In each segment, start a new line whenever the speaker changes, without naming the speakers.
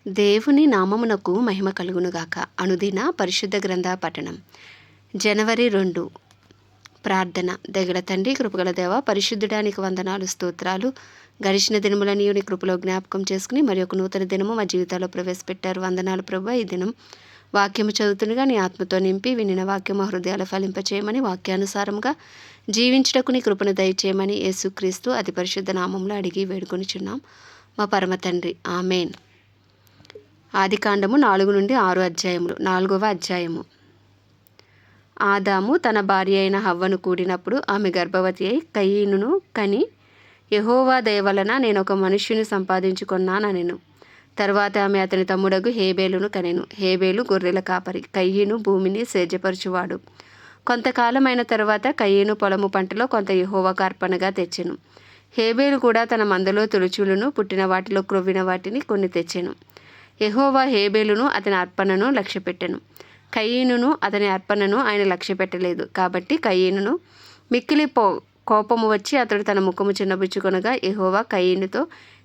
దేవుని నామమునకు మహిమ కలుగునుగాక. అనుదిన పరిశుద్ధ గ్రంథ పఠనం. జనవరి 2. ప్రార్థన. దగల తండ్రి, కృపగల దేవ, పరిశుద్ధుడానికి వందనాలు, స్తోత్రాలు. గడిచిన దినములని నీ కృపలో జ్ఞాపకం చేసుకుని మరి ఒక నూతన దినము మా జీవితాల్లో ప్రవేశపెట్టారు. వందనాలు ప్రభు. ఈ దినం వాక్యము చదువుతుండగా నీ ఆత్మతో నింపి వినిన వాక్యము హృదయాలు ఫలింపచేయమని, వాక్యానుసారంగా జీవించుటకు నీ కృపను దయచేయమని యేసుక్రీస్తు అతి పరిశుద్ధ నామంలో అడిగి వేడుకొనిచున్నాం మా పరమ తండ్రి. ఆమెన్. ఆదికాండము 4 నుండి 6 అధ్యాయములు. 4వ అధ్యాయము. ఆదాము తన భార్య అయిన హవ్వను కూడినప్పుడు ఆమె గర్భవతి అయి కయీనును కని, యెహోవా దయ వలన నేను ఒక మనుష్యుని సంపాదించుకొన్నానెను. తరువాత ఆమె అతని తమ్ముడగు హేబేలును కనెను. హేబేలు గొర్రెల కాపరి, కయీను భూమిని సేద్యపరచువాడు. కొంతకాలమైన తరువాత కయీను పొలము పంటలో కొంత యెహోవాకు అర్పణగా తెచ్చెను. హేబేలు కూడా తన మందలో తొలుచూలును పుట్టిన వాటిలో క్రొవ్విన వాటిని కొన్ని తెచ్చెను. యెహోవా హేబేలును అతని అర్పణను లక్ష్యపెట్టెను. కయీనును అతని అర్పణను ఆయన లక్ష్యపెట్టలేదు. కాబట్టి కయీనును మిక్కిలి కోపము వచ్చి అతడు తన ముఖము చిన్నబుచ్చుకొనగా, యెహోవా కయీనుతో,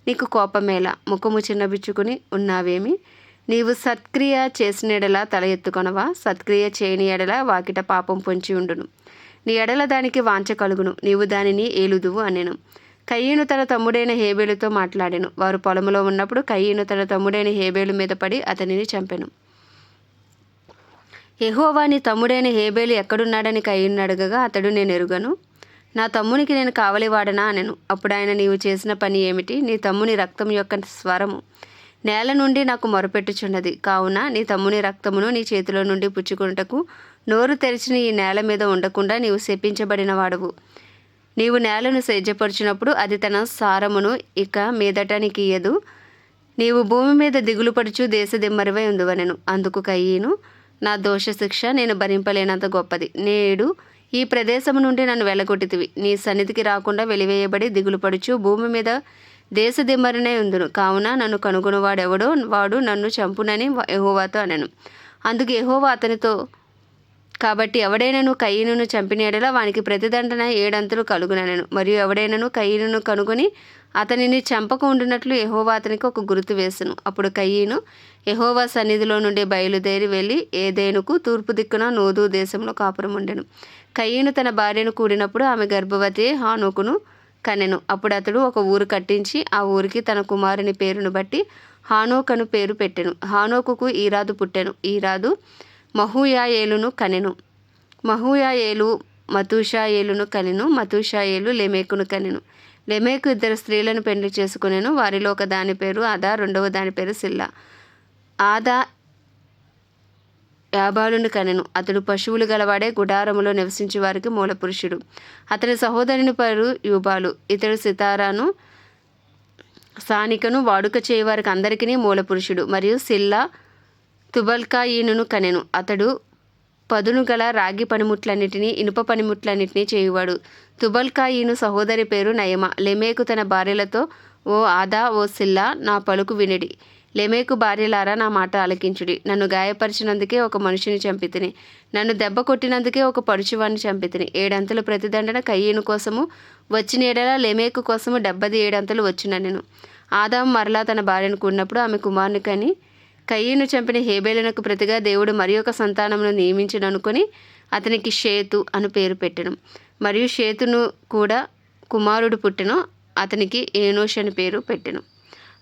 నీకు కోపమేలా? ముఖము చిన్నబుచ్చుకుని ఉన్నావేమి? నీవు సత్క్రియ చేసిన ఎడల తల ఎత్తుకొనవా? సత్క్రియ చేయని ఎడల వాకిట పాపం పొంచి ఉండును. నీ ఎడల దానికి వాంఛ కలుగును, నీవు దానిని ఏలుదువు అనెను. కయీను తన తమ్ముడైన హేబేలుతో మాట్లాడెను. వారు పొలములో ఉన్నప్పుడు కయీను తన తమ్ముడైన హేబేలు మీద పడి అతనిని చంపెను. యెహోవా, నీ తమ్ముడైన హేబేలు ఎక్కడున్నాడని కయీను అడగగా, అతడు, నేను ఎరుగను, నా తమ్మునికి నేను కావలివాడనా అనెను. అప్పుడు ఆయన, నీవు చేసిన పని ఏమిటి? నీ తమ్ముని రక్తం యొక్క స్వరము నేల నుండి నాకు మొరపెట్టుచున్నది. కావున నీ తమ్ముని రక్తమును నీ చేతిలో నుండి పుచ్చుకొనుటకు నోరు తెరిచిన ఈ నేల మీద ఉండకుండా నీవు శపించబడిన వాడవు. నీవు నేలను సేద్యపరిచినప్పుడు అది తన సారమును ఇక మీదట నీకు ఇయ్యదు. నీవు భూమి మీద దిగులు పడుచు దేశదిమ్మరివై ఉందువనెను. అందుకు కయీను, నా దోష శిక్ష నేను భరింపలేనంత గొప్పది. నేడు ఈ ప్రదేశము నుండి నన్ను వెళ్ళగొట్టితివి. నీ సన్నిధికి రాకుండా వెలివేయబడి దిగులు పడుచు భూమి మీద దేశదిమ్మరినై ఉందును. కావున నన్ను కనుగొనువాడెవడో వాడు నన్ను చంపునని యెహోవాతో అనెను. అందుకు యెహోవా అతనితో, కాబట్టి ఎవడైనను కయీనును చంపిన ఎడల వానికి ప్రతిదండన 7 అంతలు కలుగుననెను. మరియు ఎవడైనను కయీనును కనుగొని అతనిని చంపక ఉండినట్లు యెహోవా అతనికి ఒక గుర్తు వేసెను. అప్పుడు కయీను యెహోవా సన్నిధిలో నుండి బయలుదేరి వెళ్ళి ఏదెనుకు తూర్పు దిక్కున నోదు దేశంలో కాపురం ఉండెను. కయీను తన భార్యను కూడినప్పుడు ఆమె గర్భవతి హానోకును కనెను. అప్పుడు అతడు ఒక ఊరు కట్టించి ఆ ఊరికి తన కుమారుని పేరును బట్టి హానోక్ అను పేరు పెట్టెను. హానోకుకు ఈరాదు పుట్టెను. ఈరాదు మహూయాయేలును కనెను. మహూయాయేలు మతూషాయేలును కనెను. మతూషాయేలు లెమెకును కనెను. లెమెకు 2 స్త్రీలను పెండ్లి చేసుకొనెను. వారిలో ఒక దాని పేరు ఆదా, రెండవ దాని పేరు సిల్లా. ఆదా యాబాలును కనెను. అతడు పశువులు గలవాడే, గుడారములో నివసించే వారికి మూల పురుషుడు. అతని సహోదరుని పేరు యూబాలు. ఇతడు సితారాను సానికను వాడుక చేయవారికి అందరికీ మూల పురుషుడు. మరియు సిల్లా తుబల్కాయీనును కనెను. అతడు పదును గల రాగి పనిముట్లన్నిటినీ ఇనుప పనిముట్లన్నిటినీ చేయువాడు. తుబల్కాయీను సహోదరి పేరు నయమ. లెమెకు తన భార్యలతో, ఓ ఆదా, ఓ సిల్లా, నా పలుకు వినుడి. లెమెకు భార్యలారా, నా మాట ఆలకించుడి. నన్ను గాయపరిచినందుకే ఒక మనిషిని చంపితిని. నన్ను దెబ్బ కొట్టినందుకే ఒక పడుచువాడిని చంపితిని. 7 అంతలు ప్రతిదండన కయీను కోసము వచ్చిన ఎడల లెమెకు కోసము 77 అంతలు వచ్చుననెను. ఆదాము మరలా తన భార్యను కూడినప్పుడు ఆమె కుమారుని కని, కయీను చంపిన హేబేలునకు ప్రతిగా దేవుడు మరి ఒక సంతానమును నియమించుననుకొని అతనికి షేతు అను పేరు పెట్టెను. మరియు షేతును కూడా కుమారుడు పుట్టెను. అతనికి ఏనోష్ అని పేరు పెట్టెను.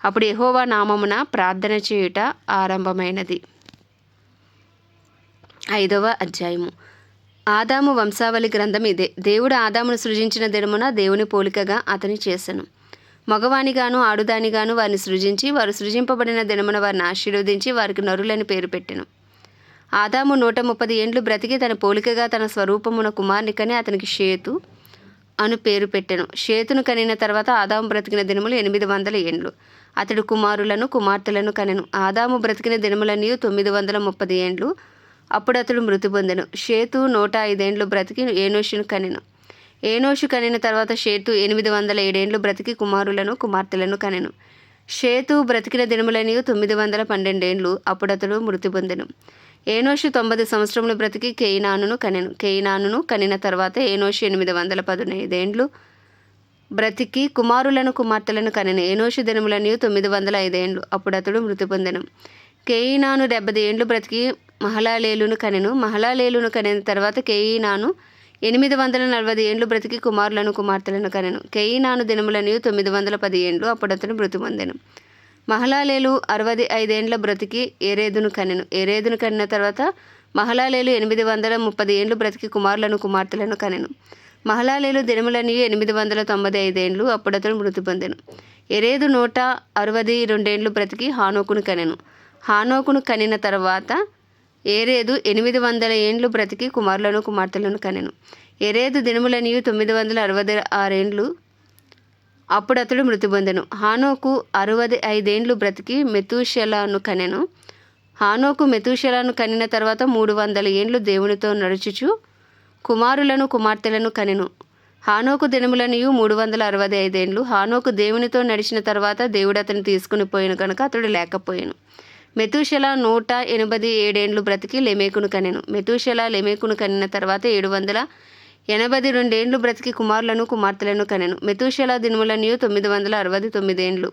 అప్పుడు యెహోవా నామమున ప్రార్థన చేయుట ఆరంభమైనది. 5వ అధ్యాయము. ఆదాము వంశావళి గ్రంథం ఇదే. దేవుడు ఆదామును సృజించిన దినమున దేవుని పోలికగా అతని చేసెను. మగవానిగాను ఆడుదానిగాను వారిని సృజించి, వారు సృజింపబడిన దినమున వారిని ఆశీర్వదించి వారికి నరులని పేరు పెట్టెను. ఆదాము 130 ఏండ్లు బ్రతికి తన పోలికగా తన స్వరూపమున కుమారుని కని అతనికి షేతు అను పేరు పెట్టెను. షేతును కనిన తర్వాత ఆదాము బ్రతికిన దినములు 800 ఏండ్లు. అతడు కుమారులను కుమార్తెలను కనెను. ఆదాము బ్రతికిన దినములన్నీ 930 ఏండ్లు. అప్పుడు అతడు మృతి పొందెను. షేతు 105 ఏండ్లు బ్రతికి ఏనోషును కనెను. ఏనోషు కనిన తర్వాత షేతు 807 ఏండ్లు బ్రతికి కుమారులను కుమార్తెలను కనెను. షేతు బ్రతికిన దినములన్నీ 912 ఏండ్లు. అప్పుడు అతడు మృతి పొందెను. ఏనోషు 90 సంవత్సరములు బ్రతికి కేయినానును కనెను. కేయినానును కనిన తర్వాత ఏనోషు 815 ఏండ్లు బ్రతికి కుమారులను కుమార్తెలను కనెను. ఎనోషు దినములనియు 905 ఏండ్లు. అప్పుడు అతడు మృతి పొందెను. కేయినాను 70 ఏండ్లు బ్రతికి మహలాలేలును కనెను. మహలాలేలును కనిన తర్వాత కేయినాను 840 ఏండ్లు బ్రతికి కుమారులను కుమార్తెలను కనెను. కేయినాను దినములనియు 910 ఏండ్లు. అప్పుడు అతడు మృతి పొందెను. మహలాలేలు 65 ఏండ్ల బ్రతికి ఏరేదును కనెను. ఏరేదును కనిన తర్వాత మహలాలేలు 830 ఏండ్లు బ్రతికి కుమారులను కుమార్తెలను కనెను. మహలాలేలు దినములనియు 895 ఏండ్లు. అప్పుడు అతడు మృతి పొందెను. ఎరేదు 162 ఏండ్లు బ్రతికి హానోకును కనెను. హానోకును కనిన తర్వాత ఏరేదు 800 ఏండ్లు బ్రతికి కుమారులను కుమార్తెలను కనెను. ఎరేదు దినములనియు 966 ఏండ్లు. అప్పుడు అతడు మృతి పొందెను. హానోకు 65 ఏండ్లు బ్రతికి మెతూషెలను కనెను. హానోకు మెతూషెలను కనిన తర్వాత 300 ఏండ్లు దేవునితో నడుచుచు కుమారులను కుమార్తెలను కనెను. హానోకు దినములనియు 365 ఏండ్లు. హానోకు దేవునితో నడిచిన తర్వాత దేవుడు అతన్ని తీసుకుని పోయిన కనుక అతడు లేకపోయాను. మెతూషెల 187 ఏండ్లు బ్రతికి లెమేకును కనెను. మెతూషెల లెమేకును కనిన తర్వాత 782 ఏండ్లు బ్రతికి కుమారులను కుమార్తెలను కనెను. మెతూషెల దినములనియు 969 ఏండ్లు.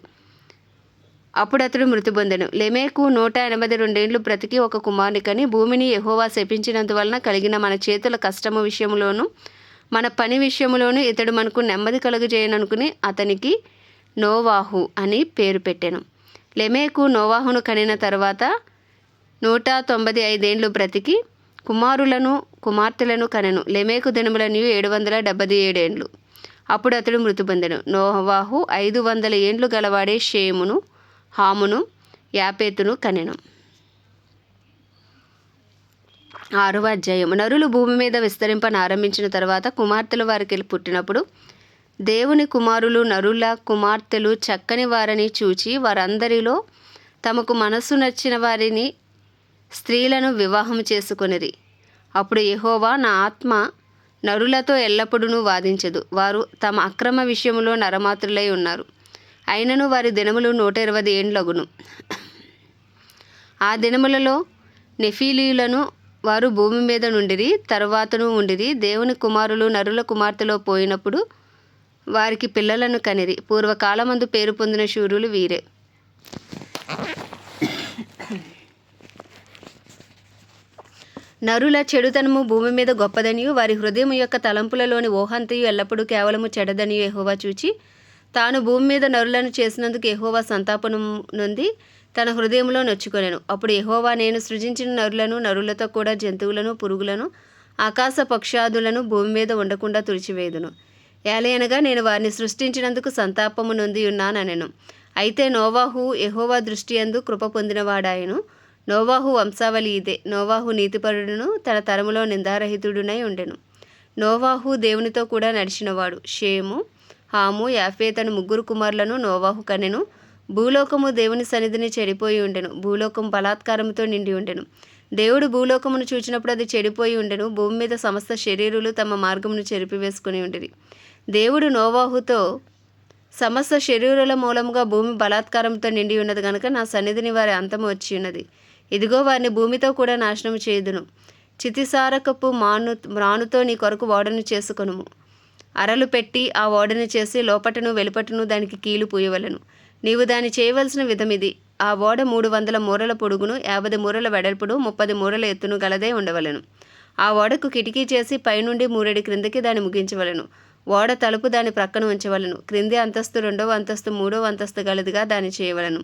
అప్పుడు అతడు మృతి పొందెను. లెమేకు 182 ఏండ్లు బ్రతికి ఒక కుమారుని కని భూమిని యెహోవా శపించినందువలన కలిగిన మన చేతుల కష్టము విషయములోను మన పని విషయములోను ఇతడు మనకు నెమ్మది కలుగజేయననుకుని అతనికి నోవాహు అని పేరు పెట్టెను. లెమేకు నోవాహును కనిన తర్వాత 195 ఏండ్లు బ్రతికి కుమారులను కుమార్తెలను కనెను. లెమేకు దినములనియు 777 ఏండ్లు. అప్పుడు అతడు మృతి పొందెను. నోవాహు 500 ఏండ్లు గలవాడే షేమును హామును యాపేతును కనెను. 6వ అధ్యాయం. నరులు భూమి మీద విస్తరింపనారంభించిన తర్వాత కుమార్తెలు వారికి పుట్టినప్పుడు దేవుని కుమారులు నరుల కుమార్తెలు చక్కని వారిని చూచి వారందరిలో తమకు మనస్సు నచ్చిన వారిని స్త్రీలను వివాహం చేసుకొనిరి. అప్పుడు యెహోవా నా ఆత్మ నరులతో ఎల్లప్పుడూ వాదించదు. వారు తమ అక్రమ విషయంలో నరమాత్రులై ఉన్నారు. అయినను వారి దినములు 120 ఏండ్లగును. ఆ దినములలో నెఫీలీయులను వారు భూమి మీద నుండిరి, తరువాతను ఉండిరి. దేవుని కుమారులు నరుల కుమార్తెలో పోయినప్పుడు వారికి పిల్లలను కనిరి. పూర్వకాలమందు పేరు పొందిన శూరులు వీరే. నరుల చెడుతనము భూమి మీద గొప్పదనియు వారి హృదయం యొక్క తలంపులలోని ఊహంతయు ఎల్లప్పుడూ కేవలము చెడదనియు యెహోవా చూచి తాను భూమి మీద నరులను చేసినందుకు యెహోవా సంతాపము నొంది తన హృదయంలో నొచ్చుకొనెను. అప్పుడు యెహోవా నేను సృజించిన నరులను నరులతో కూడా జంతువులను పురుగులను ఆకాశ పక్షాదులను భూమి మీద ఉండకుండా తుడిచివేదును. ఏలయనగా నేను వారిని సృష్టించినందుకు సంతాపము నొంది ఉన్నానెను. అయితే నోవాహు యెహోవా దృష్టి యందు కృప పొందినవాడాయను. నోవాహు వంశావళి ఇదే. నోవాహు నీతిపరుడును తన తరములో నిందారహితుడునై ఉండెను. నోవాహు దేవునితో కూడా నడిచినవాడు. షేము హాము యాఫేతను 3 కుమారులను నోవాహు కనెను. భూలోకము దేవుని సన్నిధిని చెడిపోయి ఉండెను. భూలోకం బలాత్కారముతో నిండి ఉండెను. దేవుడు భూలోకమును చూచినప్పుడు అది చెడిపోయి ఉండెను. భూమి మీద సమస్త శరీరులు తమ మార్గమును చెరిపివేసుకుని ఉండిరి. దేవుడు నోవాహుతో సమస్త శరీరుల మూలముగా భూమి బలాత్కారంతో నిండి ఉన్నది కనుక నా సన్నిధిని వారి అంతము వచ్చి ఉన్నది. ఇదిగో వారిని భూమితో కూడా నాశనము చేయుదును. చితిసారకపు మ్రానుతో నీ కొరకు ఓడను చేసుకొనుము. అరలు పెట్టి ఆ ఓడను చేసి లోపటను వెలుపటను దానికి కీలు పూయవలను. నీవు దాన్ని చేయవలసిన విధమిది. ఆ ఓడ 300 మూరల పొడుగును 50 మూరల వెడల్పును 30 మూరల ఎత్తును గలదే ఉండవలను. ఆ ఓడకు కిటికీ చేసి పైనుండి 3 క్రిందకి దాన్ని ముగించవలను. ఓడ తలుపు దాని ప్రక్కన ఉంచవలను. క్రింది అంతస్తు 2వ అంతస్తు 3వ అంతస్తు గలదిగా దాన్ని చేయవలను.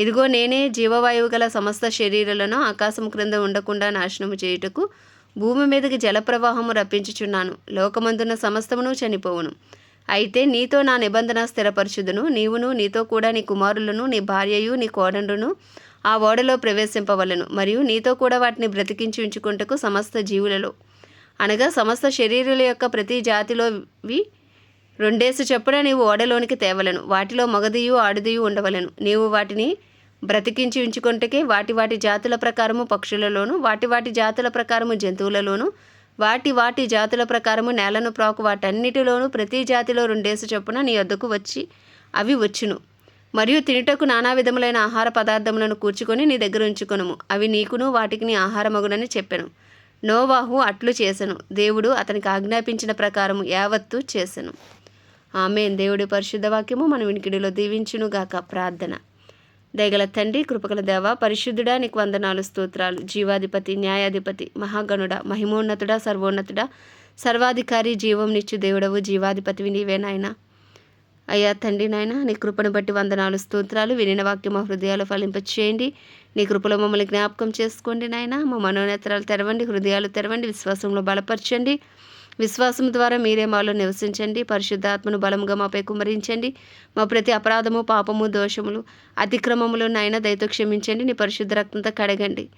ఇదిగో నేనే జీవవాయువు గల సమస్త శరీరాలను ఆకాశం క్రింద ఉండకుండా నాశనము చేయుటకు భూమి మీదకి జలప్రవాహము రప్పించుచున్నాను. లోకమందున్న సమస్తమును చనిపోవును. అయితే నీతో నా నిబంధన స్థిరపరచుదును. నీవును నీతో కూడా నీ కుమారులను నీ భార్యయు నీ కోడండ్రును ఆ ఓడలో ప్రవేశింపవలను. మరియు నీతో కూడా వాటిని బ్రతికించి ఉంచుకుంటకు సమస్త జీవులలో అనగా సమస్త శరీరుల యొక్క ప్రతి జాతిలోవి 2 చొప్పున నీవు ఓడలోనికి తేవలను. వాటిలో మగదియు ఆడదియు ఉండవలను. నీవు వాటిని బ్రతికించి ఉంచుకుంటకే వాటి జాతుల ప్రకారము పక్షులలోను వాటి జాతుల ప్రకారము జంతువులలోను వాటి జాతుల ప్రకారము నేలను ప్రాకు వాటన్నిటిలోనూ ప్రతి జాతిలో 2 చొప్పున నీ వద్దకు వచ్చి అవి వచ్చును. మరియు తినుటకు నానా విధములైన ఆహార పదార్థములను కూర్చుకొని నీ దగ్గర ఉంచుకొనుము. అవి నీకును వాటికి నీ ఆహారమగునని చెప్పెను. నోవాహు అట్లు చేసెను. దేవుడు అతనికి ఆజ్ఞాపించిన ప్రకారము యావత్తు చేసెను. ఆమేన్. దేవుడి పరిశుద్ధ వాక్యము మన వినికిడిలో దీవించునుగాక. ప్రార్థన. దయగల తండ్రి, కృపగల దేవ, పరిశుద్ధుడా, నీకు వందనాలు, స్తోత్రాలు. జీవాధిపతి, న్యాయాధిపతి, మహాగణుడ, మహిమోన్నతుడా, సర్వోన్నతుడా, సర్వాధికారి, జీవం నిచ్చు దేవుడవు, జీవాధిపతివి నీవే నాయనా. అయ్యా తండ్రి నాయన, నీ కృపను బట్టి వందనాలు, స్తోత్రాలు. వినిన వాక్యం మా హృదయాలు ఫలింపచేయండి. నీ కృపలో మమ్మల్ని జ్ఞాపకం చేసుకోండి నాయన. మా మనోనేత్రాలు తెరవండి, హృదయాలు తెరవండి, విశ్వాసంలో బలపరచండి. విశ్వాసం ద్వారా మీరే మాలో నివసించండి. పరిశుద్ధాత్మను బలముగా మాపై కుమ్మరించండి. మా ప్రతి అపరాధము, పాపము, దోషములు, అతిక్రమములు నాయన దయతో క్షమించండి. నీ పరిశుద్ధ రక్తంతో కడగండి.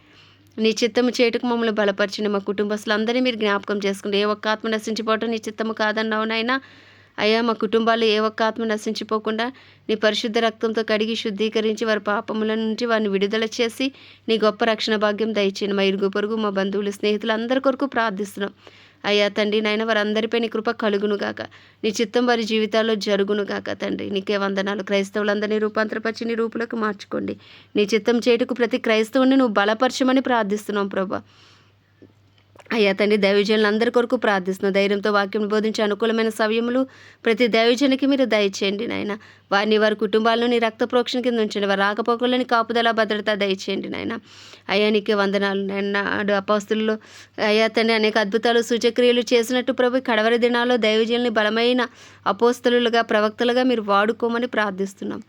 నీ చిత్తము చేటుకు మమ్మల్ని బలపరచండి. మా కుటుంబస్తులందరినీ మీరు జ్ఞాపకం చేసుకోండి. ఏ ఒక్క ఆత్మ నశించిపోవటం నీ చిత్తము కాదన్నావు నాయన. అయ్యా, మా కుటుంబాల్లో ఏ ఒక్క ఆత్మ నశించిపోకుండా నీ పరిశుద్ధ రక్తంతో కడిగి శుద్ధీకరించి వారి పాపముల నుంచి వారిని విడుదల చేసి నీ గొప్ప రక్షణ భాగ్యం దయచేయండి. మా ఇరుగు పొరుగు, మా బంధువులు, స్నేహితులు అందరి కొరకు ప్రార్థిస్తున్నాం. అయ్యా తండ్రి నాయన, వారందరిపై నీ కృప కలుగునుగాక. నీ చిత్తం వారి జీవితాల్లో జరుగునుగాక. తండ్రి నీకే వందనాలు. క్రైస్తవులందరినీ రూపాంతరపరిచి నీ రూపులకు మార్చుకోండి. నీ చిత్తం చేటుకు ప్రతి క్రైస్తవుని నువ్వు బలపరచమని ప్రార్థిస్తున్నాం ప్రభా. అయ్యా తండ్రి, దైవజనులందరి కొరకు ప్రార్థిస్తున్నాం. ధైర్యంతో వాక్యం బోధించే అనుకూలమైన సమయములు ప్రతి దైవజనికి మీరు దయచేయండి నాయన. వారిని, వారి కుటుంబాలను నీ రక్త ప్రోక్షణ కింద ఉంచండి. వారి రాకపోకలని కాపుదల, భద్రత దయచేయండి నాయన. అయ్యా నీకే వందనాలు నాడు అపోస్తులలో అయ్యా తండ్రి అనేక అద్భుతాలు, సూచక్రియలు చేసినట్టు ప్రభు కడవరి దినాల్లో దైవజనుల్ని బలమైన అపోస్తలులుగా, ప్రవక్తలుగా మీరు వాడుకోమని ప్రార్థిస్తున్నాం.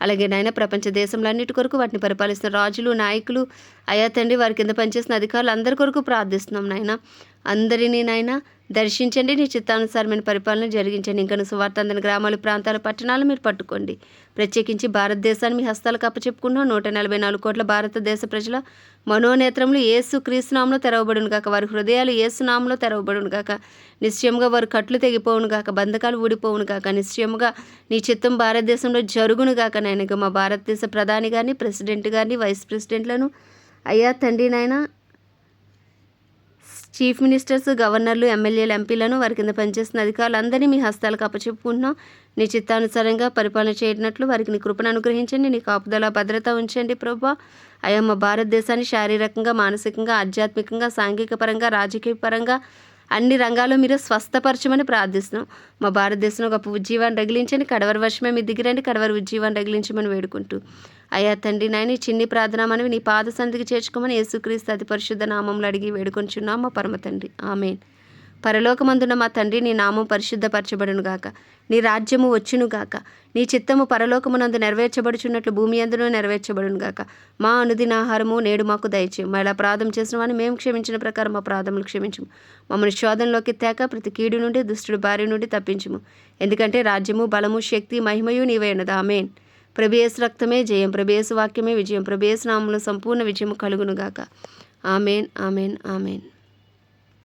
అలాగే నాయన, ప్రపంచ దేశంలన్నిటి కొరకు వాటిని పరిపాలిస్తున్న రాజులు, నాయకులు, అయ్యా తండ్రి వారి కింద పనిచేసిన అధికారులు అందరి కొరకు ప్రార్థిస్తున్నాం నాయన. అందరినీ నాయన దర్శించండి. నీ చిత్తానుసారమైన పరిపాలన జరిగించండి. ఇంకా సువార్త అందని గ్రామాలు, ప్రాంతాలు, పట్టణాలు మీరు పట్టుకోండి. ప్రత్యేకించి భారతదేశాన్ని మీ హస్తాలకు అప్పచెప్పుకున్నాం. 144 కోట్ల భారతదేశ ప్రజల మనోనేత్రములు యేసు క్రీస్తునామంలో తెరవబడును గాక. వారి హృదయాలు యేసునామంలో తెరవబడును గాక. నిశ్చయముగా వారి కట్లు తెగిపోవును గాక. బంధకాలు ఊడిపోవును గాక. నిశ్చయముగా నీ చిత్తం భారతదేశంలో జరుగును గాక. నాయనగా మా భారతదేశ ప్రధాని గారిని, ప్రెసిడెంట్ గారిని, వైస్ ప్రెసిడెంట్లను, అయ్యా తండ్రి నాయన, చీఫ్ మినిస్టర్స్, గవర్నర్లు, ఎమ్మెల్యేలు, ఎంపీలను, వారి కింద పనిచేస్తున్న అధికారులందరినీ మీ హస్తాలకు అప్పచెప్పుకుంటున్నాం. నీ చిత్తానుసారంగా పరిపాలన చేయనట్లు వారికి నీ కృపను అనుగ్రహించండి. నీ కాపుదల, భద్రత ఉంచండి ప్రభా. అయ్యా మా భారతదేశాన్ని శారీరకంగా, మానసికంగా, ఆధ్యాత్మికంగా, సాంఘిక పరంగా, రాజకీయ పరంగా అన్ని రంగాల్లో మీరు స్వస్థపరచమని ప్రార్థిస్తున్నాం. మా భారతదేశంలో గొప్ప ఉజ్జీవాన్ని రగిలించండి. కడవరి వర్షమే మీ దిగిరండి. కడవరి ఉజ్జీవాన్ని రగిలించమని వేడుకుంటూ అయ్యా తండ్రి నాయన, చిన్ని ప్రార్థన మనవి నీ పాద సన్నిధికి చేర్చుకోమని యేసుక్రీస్తు అతి పరిశుద్ధ నామంలో అడిగి వేడుకొంచున్నాం మా పరమ తండ్రి. ఆమేన్. పరలోకమందున్న మా తండ్రి, నీ నామం పరిశుద్ధపరచబడును గాక. నీ రాజ్యము వచ్చును గాక. నీ చిత్తము పరలోకమునందు నెరవేర్చబడుచున్నట్లు భూమి యందును నెరవేర్చబడును గాక. మా అనుదిన ఆహారము నేడు మాకు దయచేయం. మా ఇలా అపరాధం చేసిన వారిని మేము క్షమించిన ప్రకారం మా అపరాధములు క్షమించుము. మమ్మల్ని శోధనలోకి తేక ప్రతి కీడు నుండి, దుష్టుడి బారి నుండి తప్పించుము. ఎందుకంటే రాజ్యము, బలము, శక్తి, మహిమయు నీవే ఉన్నది. ఆమేన్. ప్రభు యేసు రక్తమే జయం, ప్రభు యేసు వాక్యమే విజయం, ప్రభు యేసు నామములో సంపూర్ణ విజయము కలుగును గాక. ఆమేన్, ఆమేన్, ఆమేన్.